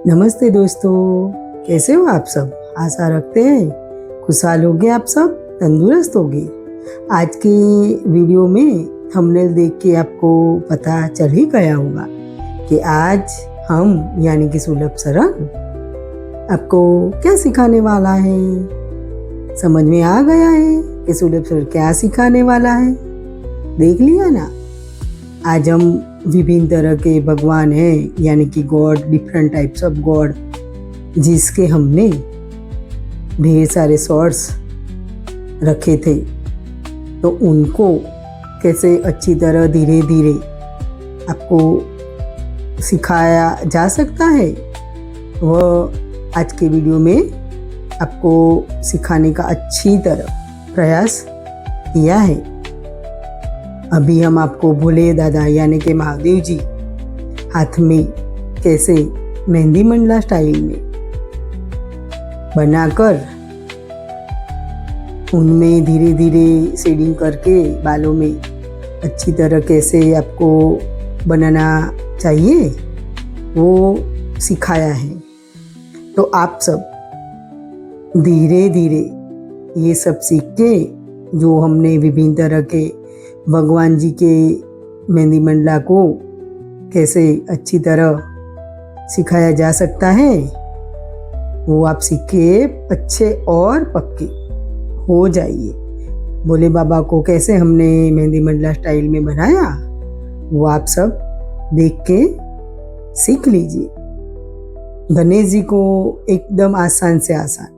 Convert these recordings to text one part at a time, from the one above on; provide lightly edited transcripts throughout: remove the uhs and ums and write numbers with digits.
नमस्ते दोस्तों, कैसे हो आप सब। आशा रखते हैं खुशहाल होगे, आप सब तंदुरुस्त होगे। आज की वीडियो में थंबनेल देख के आपको पता चल ही गया होगा कि आज हम यानी कि सुलभ सरल आपको क्या सिखाने वाला है। समझ में आ गया है कि सुलभ सरल क्या सिखाने वाला है, देख लिया ना। आज हम विभिन्न तरह के भगवान हैं यानी कि God, different types of God, जिसके हमने ढेर सारे शॉर्ट्स रखे थे, तो उनको कैसे अच्छी तरह धीरे धीरे आपको सिखाया जा सकता है, वह आज के वीडियो में आपको सिखाने का अच्छी तरह प्रयास किया है। अभी हम आपको भोले दादा यानी कि महादेव जी हाथ में कैसे मेहंदी मंडला स्टाइल में बनाकर उनमें धीरे धीरे शेडिंग करके बालों में अच्छी तरह कैसे आपको बनाना चाहिए वो सिखाया है। तो आप सब धीरे धीरे ये सब सीख के, जो हमने विभिन्न तरह के भगवान जी के मेहंदी मंडला को कैसे अच्छी तरह सिखाया जा सकता है, वो आप सीख के अच्छे और पक्के हो जाइए। भोले बाबा को कैसे हमने मेहंदी मंडला स्टाइल में बनाया, वो आप सब देख के सीख लीजिए। गणेश जी को एकदम आसान से आसान,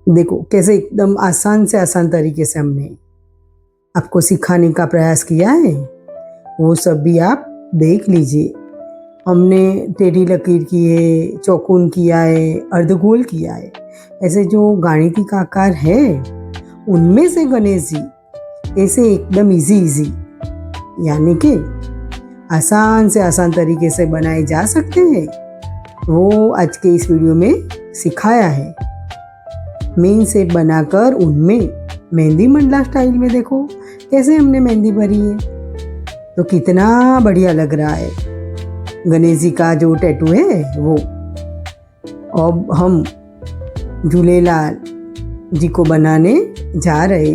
देखो कैसे एकदम आसान से आसान तरीके से हमने आपको सिखाने का प्रयास किया है, वो सब भी आप देख लीजिए। हमने टेढ़ी लकीर की है, चौकोन किया है, अर्धगोल किया है, ऐसे जो गाणितिक आकार है उनमें से गणेश जी ऐसे एकदम इजी यानी कि आसान से आसान तरीके से बनाए जा सकते हैं, वो आज के इस वीडियो में सिखाया है। मेन सेट बनाकर उनमें मेहंदी मंडला स्टाइल में देखो कैसे हमने मेहंदी भरी है, तो कितना बढ़िया लग रहा है गणेश जी का जो टैटू है वो। अब हम झूलेलाल जी को बनाने जा रहे,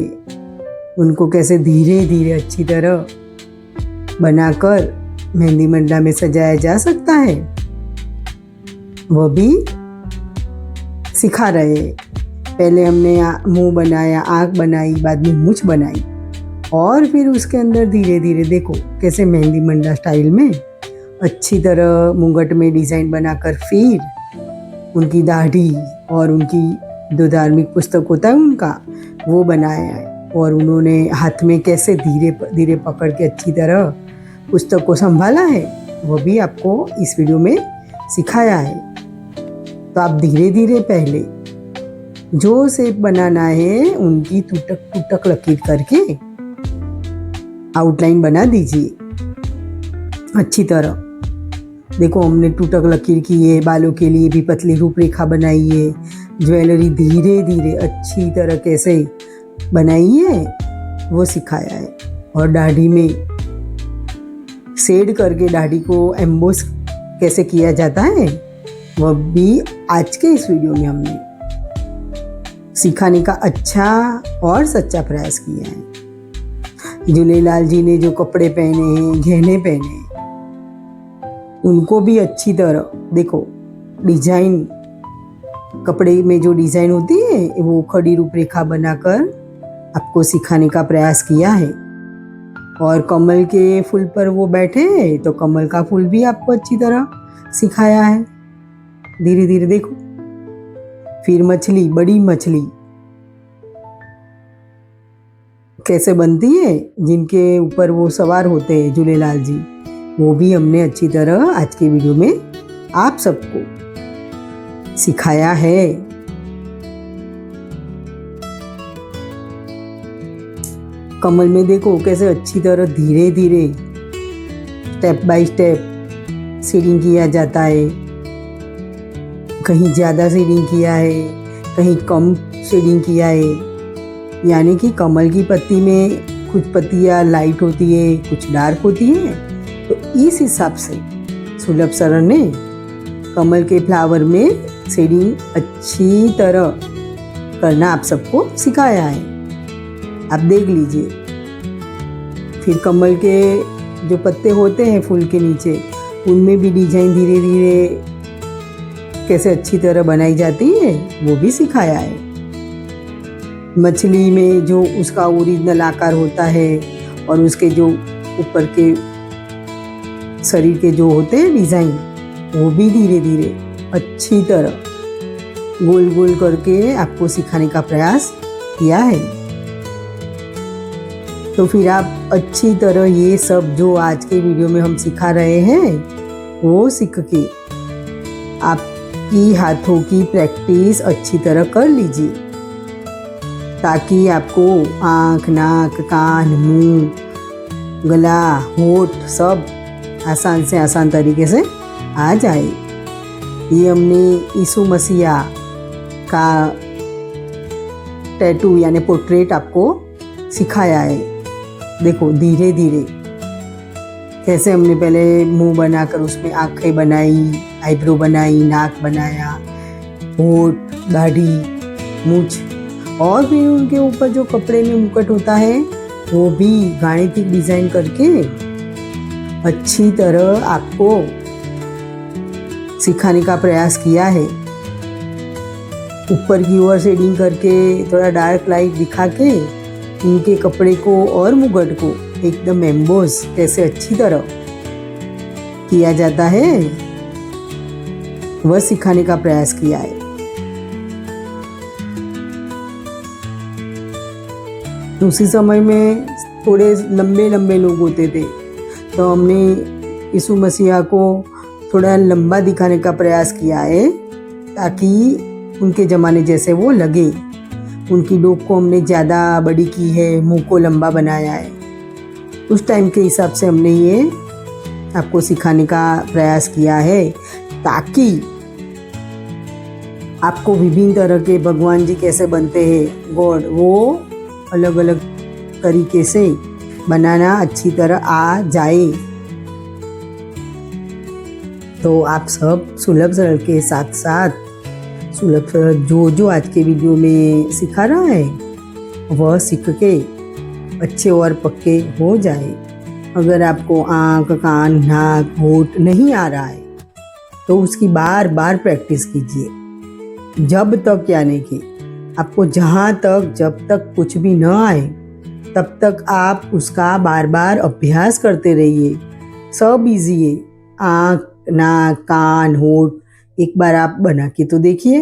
उनको कैसे धीरे धीरे अच्छी तरह बनाकर मेहंदी मंडला में सजाया जा सकता है, वह भी सिखा रहे। पहले हमने मुंह बनाया, आँख बनाई, बाद में मूंछ बनाई, और फिर उसके अंदर धीरे धीरे देखो कैसे मेहंदी मंडला स्टाइल में अच्छी तरह मुंगट में डिज़ाइन बनाकर फिर उनकी दाढ़ी और उनकी जो धार्मिक पुस्तक होता है उनका वो बनाया है, और उन्होंने हाथ में कैसे धीरे धीरे पकड़ के अच्छी तरह पुस्तक को संभाला है, वो भी आपको इस वीडियो में सिखाया है। तो आप धीरे धीरे पहले जो शेप बनाना है उनकी टूटक लकीर करके आउटलाइन बना दीजिए अच्छी तरह। देखो हमने टूटक लकीर की है, बालों के लिए भी पतली रूपरेखा बनाई है, ज्वेलरी धीरे धीरे अच्छी तरह कैसे बनाई है वो सिखाया है, और दाढ़ी में शेड करके दाढ़ी को एम्बोस कैसे किया जाता है वह भी आज के इस वीडियो में हमने सिखाने का अच्छा और सच्चा प्रयास किया है। झूलेलाल जी ने जो कपड़े पहने हैं, गहने पहने हैं, उनको भी अच्छी तरह देखो डिजाइन, कपड़े में जो डिजाइन होती है वो खड़ी रूपरेखा बनाकर आपको सिखाने का प्रयास किया है। और कमल के फूल पर वो बैठे हैं तो कमल का फूल भी आपको अच्छी तरह सिखाया है। धीरे धीरे देखो, फिर मछली, बड़ी मछली कैसे बनती है, जिनके ऊपर वो सवार होते हैं झूलेलाल जी, वो भी हमने अच्छी तरह आज के वीडियो में आप सबको सिखाया है। कमल में देखो कैसे अच्छी तरह धीरे धीरे स्टेप बाय स्टेप शेडिंग किया जाता है, कहीं ज़्यादा शेडिंग किया है, कहीं कम शेडिंग किया है, यानी कि कमल की पत्ती में कुछ पत्तियाँ लाइट होती है, कुछ डार्क होती है, तो इस हिसाब से सुलभ सर ने कमल के फ्लावर में शेडिंग अच्छी तरह करना आप सबको सिखाया है। आप देख लीजिए। फिर कमल के जो पत्ते होते हैं फूल के नीचे, उनमें भी डिजाइन धीरे धीरे कैसे अच्छी तरह बनाई जाती है वो भी सिखाया है। मछली में जो उसका ओरिजिनल आकार होता है और उसके जो ऊपर के शरीर के जो होते हैं डिजाइन, वो भी धीरे धीरे अच्छी तरह गोल गोल करके आपको सिखाने का प्रयास किया है। तो फिर आप अच्छी तरह ये सब जो आज के वीडियो में हम सिखा रहे हैं वो सीख के आपकी हाथों की प्रैक्टिस अच्छी तरह कर लीजिए, ताकि आपको आँख, नाक, कान, मुंह, गला, होठ सब आसान से आसान तरीके से आ जाए। ये हमने यीशु मसीहा का टैटू यानी पोर्ट्रेट आपको सिखाया है। देखो धीरे धीरे कैसे हमने पहले मुंह बनाकर उसमें आँखें बनाई, आईब्रो बनाई, नाक बनाया, होठ, दाढ़ी, मूंछ, और फिर उनके ऊपर जो कपड़े में मुकुट होता है वो भी गाणितिक डिजाइन करके अच्छी तरह आपको सिखाने का प्रयास किया है। ऊपर की ओर शेडिंग करके थोड़ा डार्क लाइट दिखा के उनके कपड़े को और मुकुट को एकदम एम्बोस कैसे अच्छी तरह किया जाता है वह सिखाने का प्रयास किया है। उसी समय में थोड़े लंबे लंबे लोग होते थे, तो हमने यीशु मसीहा को थोड़ा लंबा दिखाने का प्रयास किया है ताकि उनके ज़माने जैसे वो लगे। उनकी डोक को हमने ज़्यादा बड़ी की है, मुंह को लंबा बनाया है। उस टाइम के हिसाब से हमने ये आपको सिखाने का प्रयास किया है, ताकि आपको विभिन्न तरह के भगवान जी कैसे बनते हैं, गॉड, वो अलग अलग तरीके से बनाना अच्छी तरह आ जाए। तो आप सब सुलभ सरल के साथ साथ सुलभ सरल जो आज के वीडियो में सिखा रहा है वह सीख के अच्छे और पक्के हो जाए। अगर आपको आँख, कान, नाक, होठ नहीं आ रहा है तो उसकी बार बार प्रैक्टिस कीजिए, जब तक यानी कि आपको जब तक कुछ भी न आए तब तक आप उसका बार बार अभ्यास करते रहिए। सब इजी है। आँख, नाक, कान, होठ एक बार आप बना के तो देखिए।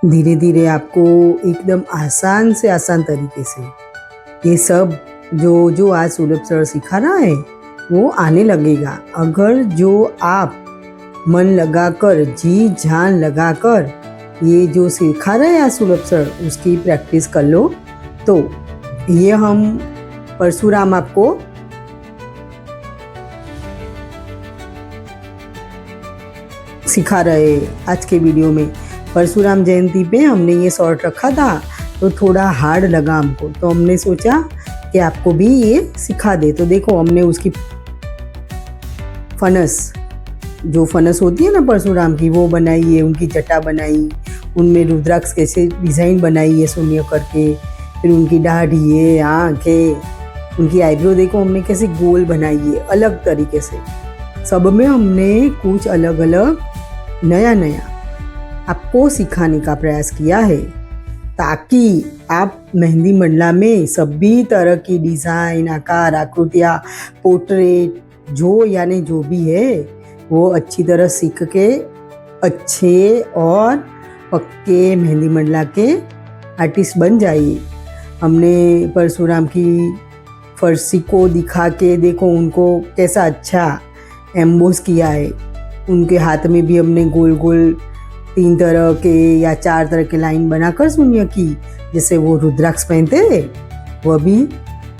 धीरे धीरे आपको एकदम आसान से आसान तरीके से ये सब जो आज सुलभ सर सिखा रहा है वो आने लगेगा। अगर जो आप मन लगाकर, जी जान लगाकर ये जो सिखा रहे हैं सुलभ सर उसकी प्रैक्टिस कर लो, तो ये हम परशुराम आपको सिखा रहे आज के वीडियो में। परशुराम जयंती पे हमने ये शॉर्ट रखा था तो थोड़ा हार्ड लगा हमको, तो हमने सोचा कि आपको भी ये सिखा दे। तो देखो हमने उसकी जो फनस होती है ना परशुराम की, वो बनाई है, उनकी जटा बनाई, उनमें रुद्राक्ष कैसे डिज़ाइन बनाई है शून्य करके, फिर उनकी दाढ़ी है, आँखें, उनकी आईब्रो देखो हमने कैसे गोल बनाई है अलग तरीके से। सब में हमने कुछ अलग अलग नया नया आपको सिखाने का प्रयास किया है, ताकि आप मेहंदी मंडला में सभी तरह की डिज़ाइन, आकार, आकृतियाँ, पोर्ट्रेट जो भी है वो अच्छी तरह सीख के अच्छे और पक्के मेहंदी मंडला के आर्टिस्ट बन जाइए। हमने परशुराम की फर्शी को दिखा के देखो उनको कैसा अच्छा एम्बोस किया है। उनके हाथ में भी हमने गोल गोल 3 तरह के या 4 तरह के लाइन बनाकर शून्य की, जैसे वो रुद्राक्ष पहनते हैं, वह भी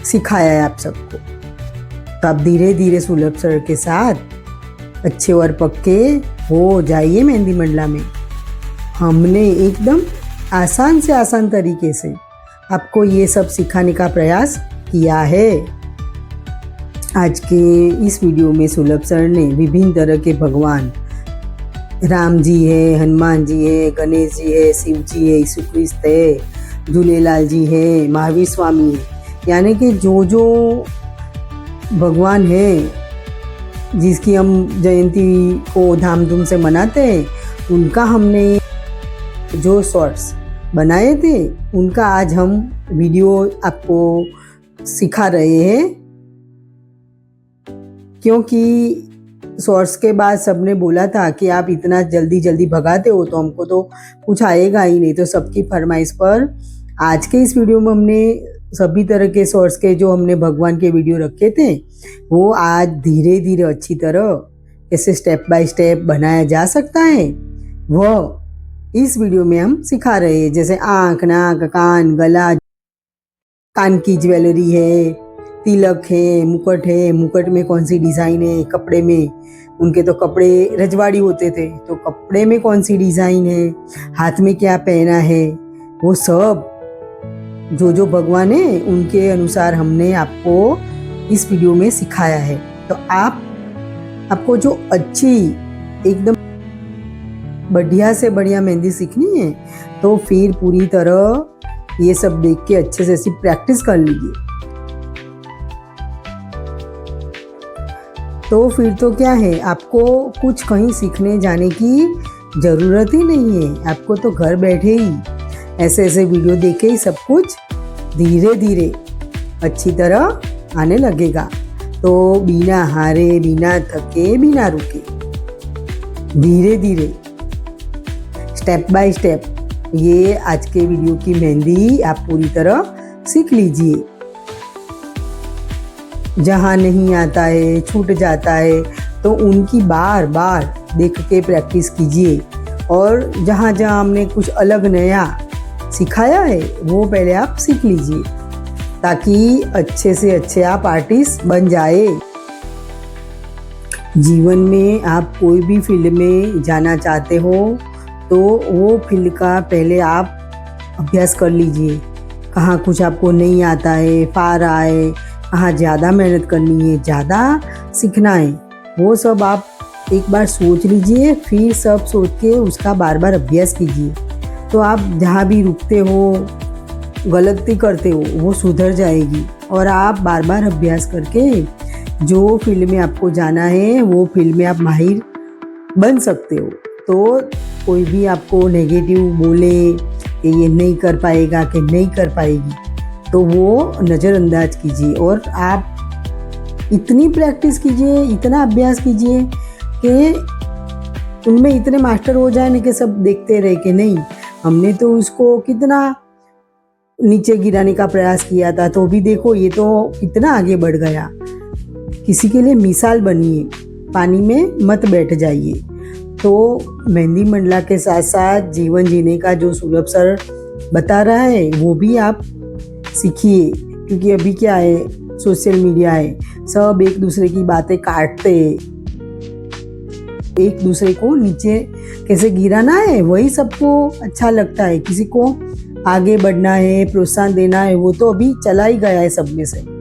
सिखाया है आप सबको। तो आप धीरे धीरे सुलभ सर के साथ अच्छे और पक्के हो जाइए मेहंदी मंडला में। हमने एकदम आसान से आसान तरीके से आपको ये सब सिखाने का प्रयास किया है। आज के इस वीडियो में सुलभ सर ने विभिन्न तरह के भगवान, राम जी है, हनुमान जी है, गणेश जी है, शिव जी है, यीशु क्रिस्त है, झूलेलाल जी है, महावीर स्वामी है, यानी कि जो जो भगवान है जिसकी हम जयंती को धामधूम से मनाते हैं, उनका हमने जो शॉर्ट्स बनाए थे उनका आज हम वीडियो आपको सिखा रहे हैं। क्योंकि शॉर्ट्स के बाद सबने बोला था कि आप इतना जल्दी जल्दी भगाते हो तो हमको तो कुछ आएगा ही नहीं, तो सबकी फरमाइश पर आज के इस वीडियो में हमने सभी तरह के शॉर्ट्स के जो हमने भगवान के वीडियो रखे थे वो आज धीरे धीरे अच्छी तरह कैसे स्टेप बाय स्टेप बनाया जा सकता है वह इस वीडियो में हम सिखा रहे हैं। जैसे आँख, नाक, कान, गला, कान की ज्वेलरी है, तिलक है, मुकुट में कौन सी डिज़ाइन है, कपड़े में उनके तो कपड़े रजवाड़ी होते थे तो कपड़े में कौन सी डिज़ाइन है, हाथ में क्या पहना है, वो सब जो जो भगवान है उनके अनुसार हमने आपको इस वीडियो में सिखाया है। तो आपको जो अच्छी एकदम बढ़िया से बढ़िया मेहंदी सीखनी है तो फिर पूरी तरह ये सब देख के अच्छे से ऐसी प्रैक्टिस कर लीजिए। तो फिर तो क्या है, आपको कुछ कहीं सीखने जाने की ज़रूरत ही नहीं है, आपको तो घर बैठे ही ऐसे ऐसे वीडियो देखे ही सब कुछ धीरे धीरे अच्छी तरह आने लगेगा। तो बिना हारे, बिना थके, बिना रुके धीरे धीरे स्टेप बाय स्टेप ये आज के वीडियो की मेहंदी आप पूरी तरह सीख लीजिए। जहाँ नहीं आता है, छूट जाता है तो उनकी बार बार देख के प्रैक्टिस कीजिए, और जहाँ जहाँ हमने कुछ अलग नया सिखाया है वो पहले आप सीख लीजिए ताकि अच्छे से अच्छे आप आर्टिस्ट बन जाए। जीवन में आप कोई भी फील्ड में जाना चाहते हो तो वो फील्ड का पहले आप अभ्यास कर लीजिए। कहाँ कुछ आपको नहीं आता है, पार आए, कहाँ ज़्यादा मेहनत करनी है, ज़्यादा सीखना है, वो सब आप एक बार सोच लीजिए, फिर सब सोच के उसका बार बार अभ्यास कीजिए। तो आप जहाँ भी रुकते हो, गलती करते हो, वो सुधर जाएगी और आप बार बार अभ्यास करके जो फील्ड में आपको जाना है वो फील्ड में आप माहिर बन सकते हो। तो कोई भी आपको नेगेटिव बोले कि ये नहीं कर पाएगा, कि नहीं कर पाएगी, तो वो नज़रअंदाज कीजिए और आप इतनी प्रैक्टिस कीजिए, इतना अभ्यास कीजिए कि उनमें इतने मास्टर हो जाए कि सब देखते रहे कि नहीं हमने तो उसको कितना नीचे गिराने का प्रयास किया था तो भी देखो ये तो कितना आगे बढ़ गया। किसी के लिए मिसाल बनिए, पानी में मत बैठ जाइए। तो मेहंदी मंडला के साथ साथ जीवन जीने का जो सुलभ सर बता रहा है वो भी आप सीखिए, क्योंकि अभी क्या है, सोशल मीडिया है, सब एक दूसरे की बातें काटते, एक दूसरे को नीचे कैसे गिराना है वही सबको अच्छा लगता है। किसी को आगे बढ़ना है, प्रोत्साहन देना है, वो तो अभी चला ही गया है सब में से।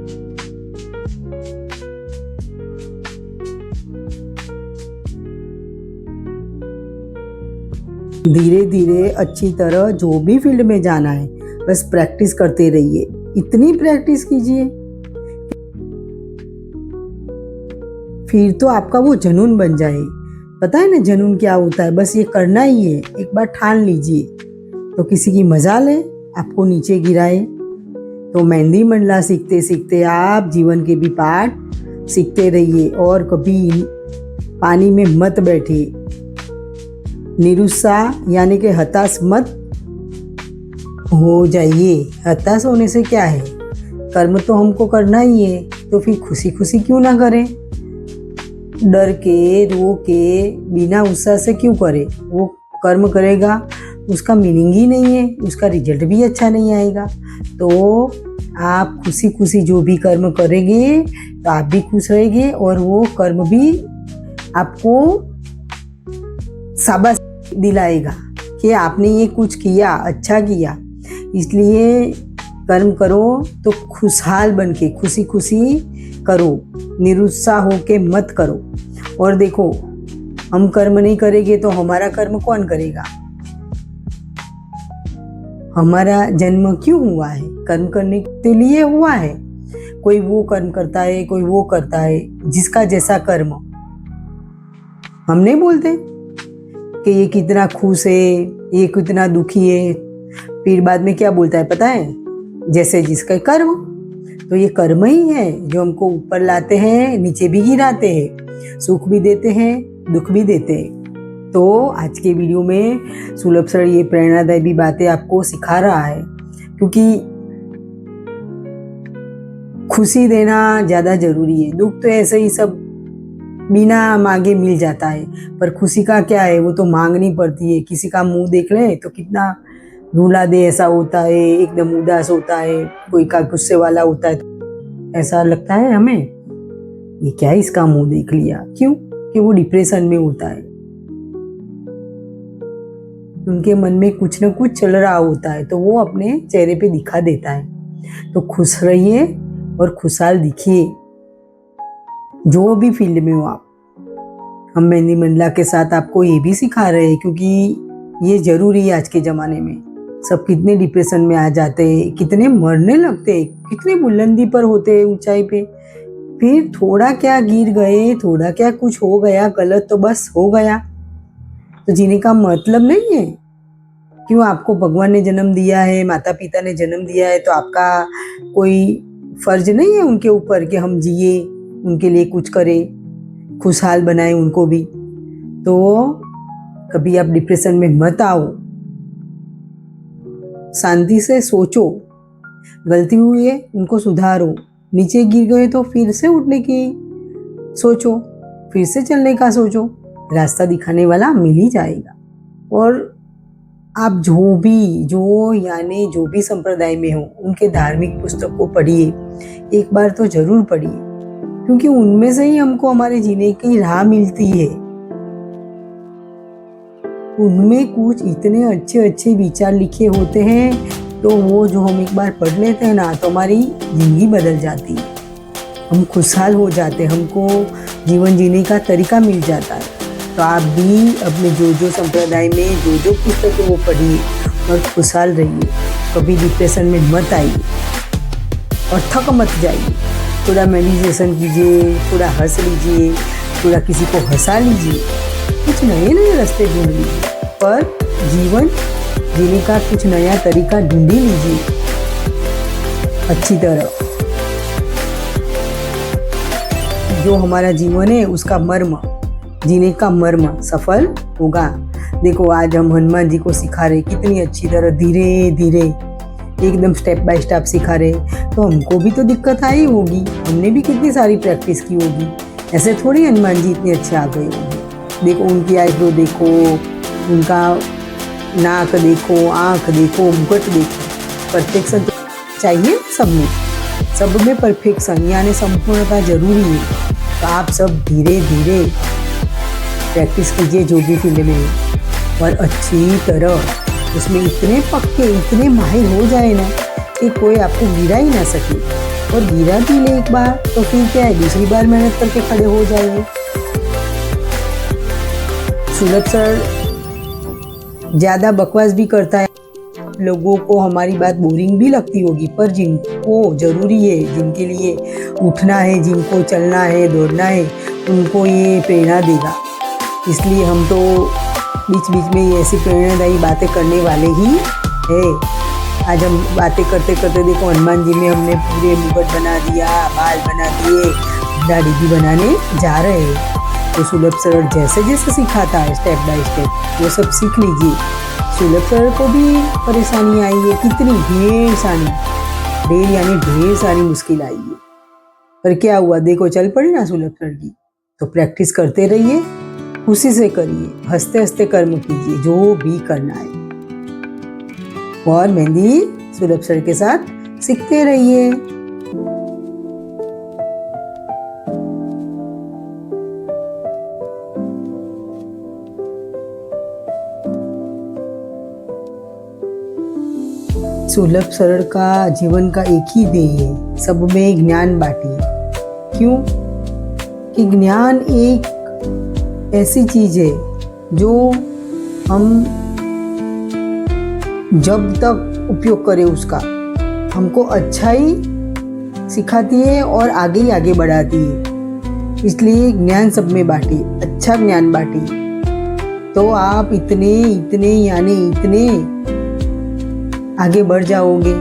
धीरे धीरे अच्छी तरह जो भी फील्ड में जाना है बस प्रैक्टिस करते रहिए, इतनी प्रैक्टिस कीजिए फिर तो आपका वो जुनून बन जाए। पता है ना जुनून क्या होता है, बस ये करना ही है, एक बार ठान लीजिए। तो किसी की मजाल है आपको नीचे गिराए। तो मेहंदी मंडला सीखते सीखते आप जीवन के भी पाठ सीखते रहिए और कभी पानी में मत बैठिए, निरुत्साह यानी कि हताश मत हो जाइए। हताश होने से क्या है, कर्म तो हमको करना ही है, तो फिर खुशी खुशी क्यों ना करें, डर के रो के बिना उत्साह से क्यों करे। वो कर्म करेगा उसका मीनिंग ही नहीं है, उसका रिजल्ट भी अच्छा नहीं आएगा। तो आप खुशी खुशी जो भी कर्म करेंगे तो आप भी खुश रहेंगे और वो कर्म भी आपको शाबाशी दिलाएगा कि आपने ये कुछ किया, अच्छा किया। इसलिए कर्म करो तो खुशहाल बन के खुशी खुशी करो, निरुत्साह होके मत करो। और देखो, हम कर्म नहीं करेंगे तो हमारा कर्म कौन करेगा? हमारा जन्म क्यों हुआ है? कर्म करने के लिए हुआ है। कोई वो कर्म करता है, कोई वो करता है, जिसका जैसा कर्म। हम नहीं बोलते कि ये कितना खुश है, ये कितना दुखी है। फिर बाद में क्या बोलता है पता है? जैसे जिसका कर्म। तो ये कर्म ही है जो हमको ऊपर लाते हैं, नीचे भी गिराते हैं, सुख भी देते हैं, दुख भी देते हैं। तो आज के वीडियो में सुलभ सर ये प्रेरणादायी बातें आपको सिखा रहा है, क्योंकि खुशी देना ज़्यादा जरूरी है। दुख तो ऐसे ही सब बिना मांगे मिल जाता है, पर खुशी का क्या है, वो तो मांगनी पड़ती है। किसी का मुंह देख ले तो कितना रुला दे ऐसा होता है, एकदम उदास होता है, कोई का गुस्से वाला होता है, तो ऐसा लगता है हमें ये क्या है, इसका मुंह देख लिया। क्यों? कि वो डिप्रेशन में होता है, उनके मन में कुछ न कुछ चल रहा होता है, तो वो अपने चेहरे पे दिखा देता है। तो खुश रहिए और खुशहाल दिखिए, जो भी फील्ड में हो आप। हम मेहंदी मंडला के साथ आपको ये भी सिखा रहे हैं, क्योंकि ये जरूरी है आज के ज़माने में। सब कितने डिप्रेशन में आ जाते हैं, कितने मरने लगते हैं, कितने बुलंदी पर होते हैं, ऊंचाई पे, फिर थोड़ा क्या गिर गए, थोड़ा क्या कुछ हो गया गलत, तो बस हो गया, तो जीने का मतलब नहीं है। क्यों? आपको भगवान ने जन्म दिया है, माता पिता ने जन्म दिया है, तो आपका कोई फर्ज नहीं है उनके ऊपर कि हम जिए, उनके लिए कुछ करें, खुशहाल बनाए उनको भी। तो कभी आप डिप्रेशन में मत आओ, शांति से सोचो, गलती हुई है उनको सुधारो, नीचे गिर गए तो फिर से उठने की सोचो, फिर से चलने का सोचो, रास्ता दिखाने वाला मिल ही जाएगा। और आप जो भी संप्रदाय में हो, उनके धार्मिक पुस्तक को पढ़िए, एक बार तो जरूर पढ़िए, क्योंकि उनमें से ही हमको हमारे जीने की राह मिलती है। उनमें कुछ इतने अच्छे अच्छे विचार लिखे होते हैं, तो वो जो हम एक बार पढ़ लेते हैं ना, तो हमारी जिंदगी बदल जाती है, हम खुशहाल हो जाते हैं, हमको जीवन जीने का तरीका मिल जाता है। तो आप भी अपने जो संप्रदाय में जो पुस्तक है वो पढ़िए और खुशहाल रहिए। कभी डिप्रेशन में मत आइए और थक मत जाइए। थोड़ा मेडिटेशन कीजिए, थोड़ा हंस लीजिए, थोड़ा किसी को हंसा लीजिए, कुछ नए नए रास्ते ढूंढ लीजिए, पर जीवन जीने का कुछ नया तरीका ढूंढ ही लीजिए अच्छी तरह। जो हमारा जीवन है उसका मर्म, जीने का मर्म सफल होगा। देखो, आज हम हनुमान जी को सिखा रहे, कितनी अच्छी तरह धीरे धीरे एकदम स्टेप बाय स्टेप सिखा रहे, तो हमको भी तो दिक्कत आई होगी, हमने भी कितनी सारी प्रैक्टिस की होगी। ऐसे थोड़ी हनुमान जी इतने अच्छे आ गए होंगे। देखो, उनकी आईब्रो देखो, उनका नाक देखो, आँख देखो, मुकुट देखो, परफेक्शन तो चाहिए सब में परफेक्शन यानी संपूर्णता जरूरी है। तो आप सब धीरे धीरे प्रैक्टिस कीजिए जो भी फील्ड में है, और अच्छी तरह उसमें इतने पक्के, इतने माहिर हो जाए ना कि कोई आपको गिरा ही ना सके। और गिरा भी ले एक बार तो फिर क्या है, दूसरी बार मेहनत करके खड़े हो जाएंगे। सुलभ सर ज़्यादा बकवास भी करता है, लोगों को हमारी बात बोरिंग भी लगती होगी, पर जिनको ज़रूरी है, जिनके लिए उठना है, जिनको चलना है, दौड़ना है, उनको ये प्रेरणा देगा। इसलिए हम तो बीच बीच में ये ऐसी प्रेरणादायी बातें करने वाले ही है। आज हम बातें करते करते देखो, हनुमान जी में हमने पूरे मुकुट बना दिया, बाल बना दिए, दाढ़ी भी बनाने जा रहे हैं। तो सुलभ सर जैसे जैसे सिखाता है स्टेप बाय स्टेप, वो सब सीख लीजिए। सुलभ सर को भी परेशानी आई है, कितनी ढेर सारी मुश्किल आई है, पर क्या हुआ, देखो चल पड़ी ना सुलभ सर की। तो प्रैक्टिस करते रहिए, खुशी से करिए, हंसते हंसते कर्म कीजिए, जो भी करना है, और मेहंदी सुलभ सर के साथ सीखते रहिए। सुलभ सर का जीवन का एक ही ध्येय है, सब में ज्ञान बांटिए। क्यों कि ज्ञान एक ऐसी चीज है जो हम जब तक उपयोग करें उसका हमको अच्छा ही सिखाती है और आगे ही आगे बढ़ाती है। इसलिए ज्ञान सब में बांटे, अच्छा ज्ञान बांटे, तो आप इतने यानी इतने आगे बढ़ जाओगे।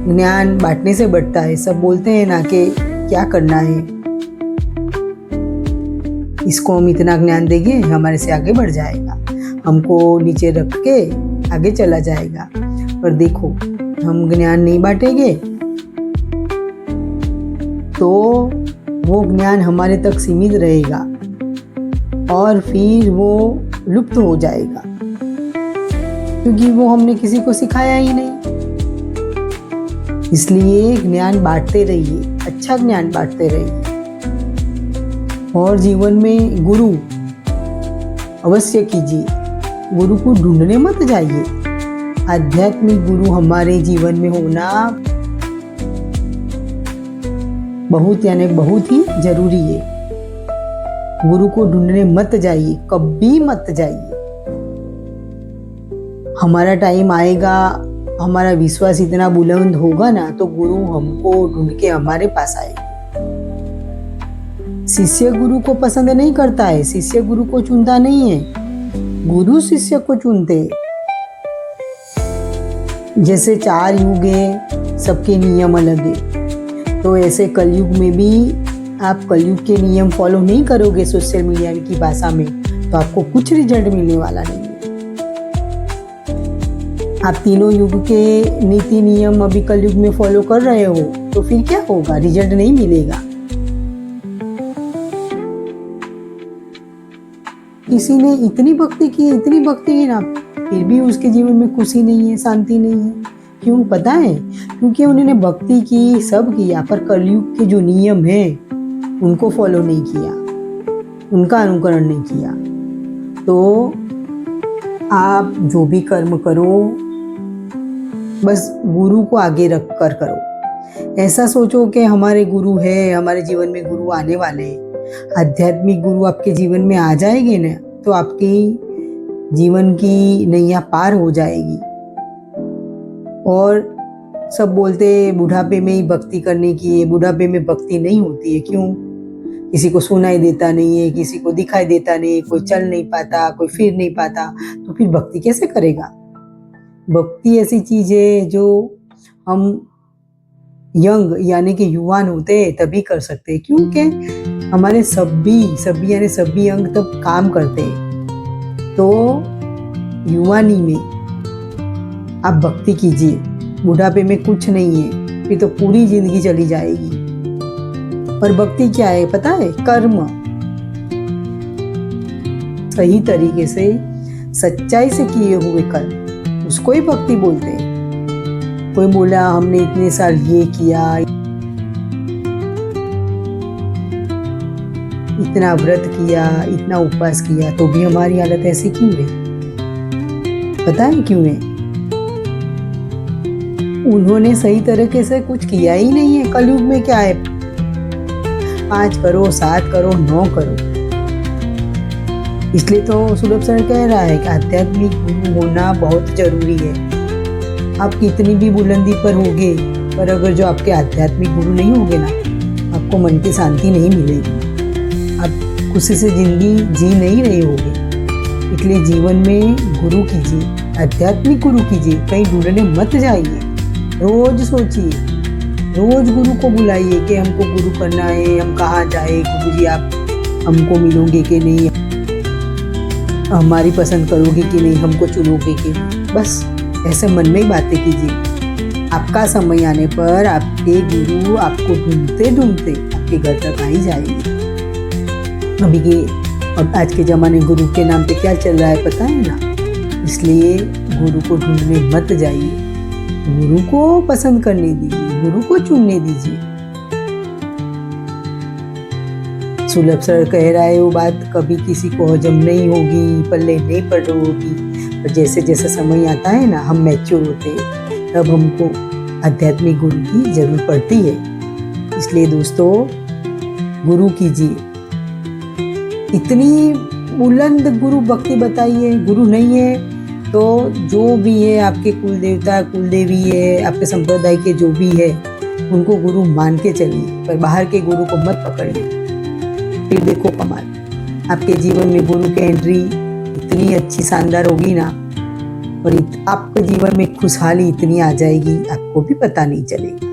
ज्ञान बांटने से बढ़ता है। सब बोलते हैं ना कि क्या करना है, इसको हम इतना ज्ञान देंगे हमारे से आगे बढ़ जाएगा, हमको नीचे रख के आगे चला जाएगा। पर देखो हम ज्ञान नहीं बांटेंगे तो वो ज्ञान हमारे तक सीमित रहेगा और फिर वो लुप्त हो जाएगा, क्योंकि वो हमने किसी को सिखाया ही नहीं। इसलिए ज्ञान बांटते रहिए, अच्छा ज्ञान बांटते रहिए। और जीवन में गुरु अवश्य कीजिए, गुरु को ढूंढने मत जाइए। आध्यात्मिक गुरु हमारे जीवन में होना बहुत यानी बहुत ही जरूरी है। गुरु को ढूंढने मत जाइए, कभी मत जाइए। हमारा टाइम आएगा, हमारा विश्वास इतना बुलंद होगा ना तो गुरु हमको ढूंढ के हमारे पास आएगा। शिष्य गुरु को पसंद नहीं करता है, शिष्य गुरु को चुनता नहीं है, गुरु शिष्य को चुनते। जैसे 4 युग है, सबके नियम अलग है, तो ऐसे कलयुग में भी आप कलयुग के नियम फॉलो नहीं करोगे सोशल मीडिया की भाषा में, तो आपको कुछ रिजल्ट मिलने वाला नहीं है। आप तीनों युग के नीति नियम अभी कलयुग में फॉलो कर रहे हो तो फिर क्या होगा, रिजल्ट नहीं मिलेगा। किसी ने इतनी भक्ति की ना, फिर भी उसके जीवन में खुशी नहीं है, शांति नहीं है। क्यों पता है? क्योंकि उन्होंने भक्ति की, सब किया, पर कलयुग के जो नियम है उनको फॉलो नहीं किया, उनका अनुकरण नहीं किया। तो आप जो भी कर्म करो बस गुरु को आगे रख कर करो। ऐसा सोचो कि हमारे गुरु है, हमारे जीवन में गुरु आने वाले हैं। आध्यात्मिक गुरु आपके जीवन में आ जाएंगे ना तो आपकी जीवन की नैया पार हो जाएगी। और सब बोलते बुढ़ापे में ही भक्ति करने की है, बुढ़ापे में भक्ति नहीं होती है। क्यों? किसी को सुनाई देता नहीं है, किसी को दिखाई देता नहीं, कोई चल नहीं पाता, कोई फिर नहीं पाता, तो फिर भक्ति कैसे करेगा? भक्ति ऐसी चीज है जो हम यंग यानी कि युवान होते हैं तभी कर सकते हैं, क्योंकि हमारे सभी अंग तब काम करते हैं। तो युवानी में आप भक्ति कीजिए, बुढ़ापे में कुछ नहीं है, फिर तो पूरी जिंदगी चली जाएगी। और भक्ति क्या है पता है? कर्म, सही तरीके से सच्चाई से किए हुए कर्म, उसको ही भक्ति बोलते हैं। कोई बोला हमने इतने साल ये किया, इतना व्रत किया, इतना उपवास किया, तो भी हमारी हालत ऐसी क्यों है? पता है क्यों है? उन्होंने सही तरीके से कुछ किया ही नहीं है। कलयुग में क्या है, 5 करो, 7 करो, 9 करो। इसलिए तो सुलभ सर कह रहा है कि आध्यात्मिक गुरु होना बहुत जरूरी है। आप कितनी भी बुलंदी पर होगे, पर अगर जो आपके आध्यात्मिक गुरु नहीं होंगे ना, आपको मन की शांति नहीं मिलेगी, आप खुशी से जिंदगी जी नहीं रहे होगे। इसलिए जीवन में गुरु कीजिए, आध्यात्मिक गुरु कीजिए, कहीं ढूंढने मत जाइए। रोज सोचिए, रोज गुरु को बुलाइए कि हमको गुरु करना है, हम कहाँ जाए, गुरु जी आप हमको मिलोगे कि नहीं, हमारी पसंद करोगे कि नहीं, हमको चुनोगे कि नहीं। बस ऐसे मन में ही बातें कीजिए। आपका समय आने पर आपके गुरु आपको ढूंढते ढूंढते आपके घर तक आ ही जाएंगे। अभी के और आज के ज़माने गुरु के नाम पे क्या चल रहा है पता है ना? इसलिए गुरु को ढूंढने मत जाइए, गुरु को पसंद करने दीजिए, गुरु को चुनने दीजिए। सुलभ सर कह रहा है वो बात कभी किसी को हजम नहीं होगी, पल्ले नहीं पड़ होगी, पर जैसे जैसे समय आता है ना, हम मैच्योर होते हैं, तब हमको आध्यात्मिक गुरु की जरूरत पड़ती है। इसलिए दोस्तों गुरु कीजिए। इतनी बुलंद गुरु भक्ति बताइए। गुरु नहीं है तो जो भी है, आपके कुल देवता कुल देवी है, आपके संप्रदाय के जो भी है, उनको गुरु मान के चलिए, पर बाहर के गुरु को मत पकड़िए। फिर देखो कमाल, आपके जीवन में गुरु की एंट्री इतनी अच्छी शानदार होगी ना, और आपके जीवन में खुशहाली इतनी आ जाएगी, आपको भी पता नहीं चलेगा।